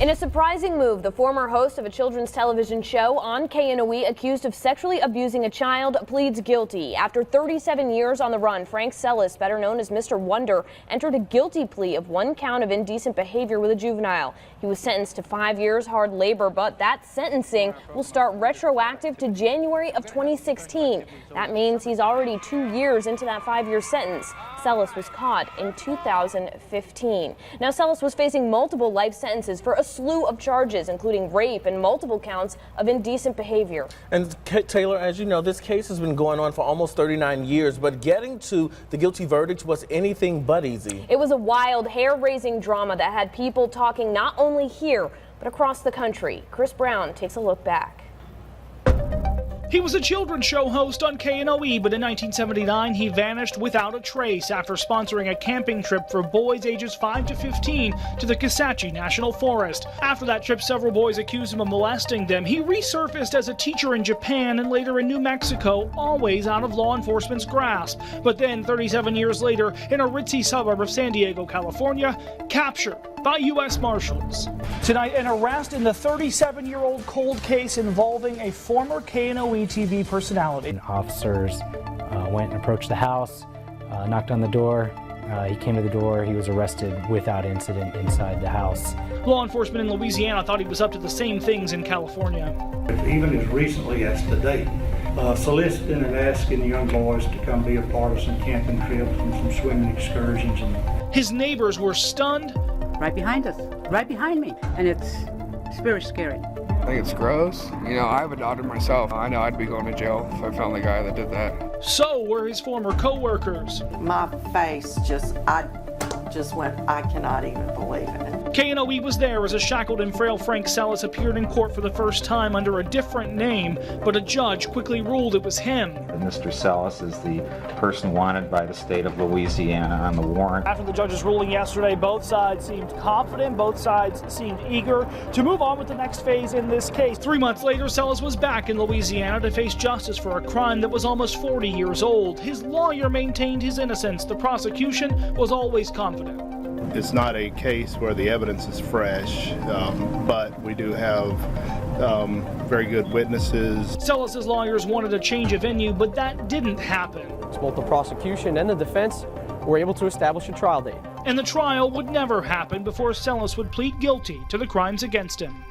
In a surprising move, the former host of a children's television show on KNOE accused of sexually abusing a child pleads guilty. After 37 years on the run, Frank Sellis, better known as Mr. Wonder, entered a guilty plea of 1 count of indecent behavior with a juvenile. He was sentenced to 5 years hard labor, but that sentencing will start retroactive to January of 2016. That means he's already 2 years into that 5-year sentence. Sellis was caught in 2015. Now, Sellis was facing multiple life sentences for a slew of charges, including rape and multiple counts of indecent behavior. And Taylor, as you know, this case has been going on for almost 39 years, but getting to the guilty verdict was anything but easy. It was a wild, hair-raising drama that had people talking not only here, but across the country. Chris Brown takes a look back. He was a children's show host on KNOE, but in 1979 he vanished without a trace after sponsoring a camping trip for boys ages 5 to 15 to the Kisatchie National Forest. After that trip, several boys accused him of molesting them. He resurfaced as a teacher in Japan and later in New Mexico, always out of law enforcement's grasp. But then, 37 years later, in a ritzy suburb of San Diego, California, captured by U.S. Marshals. Tonight, an arrest in the 37-year-old cold case involving a former KNOE TV personality. And officers went and approached the house, knocked on the door. He came to the door. He was arrested without incident inside the house. Law enforcement in Louisiana thought he was up to the same things in California. Even as recently as today, soliciting and asking young boys to come be a part of some camping trips and some swimming excursions. His neighbors were stunned. Right behind us, right behind me, and it's very scary. I think it's gross. You know, I have a daughter myself. I know I'd be going to jail if I found the guy that did that. So were his former co-workers. My face I went, I cannot even believe it. KNOE was there as a shackled and frail Frank Sellis appeared in court for the first time under a different name, but a judge quickly ruled it was him. Mr. Sellis is the person wanted by the state of Louisiana on the warrant. After the judge's ruling yesterday, both sides seemed confident, both sides seemed eager to move on with the next phase in this case. 3 months later, Sellis was back in Louisiana to face justice for a crime that was almost 40 years old. His lawyer maintained his innocence. The prosecution was always confident. It's not a case where the evidence is fresh, but we do have very good witnesses. Sellis' lawyers wanted a change of venue, but that didn't happen. Both the prosecution and the defense were able to establish a trial date. And the trial would never happen before Sellis would plead guilty to the crimes against him.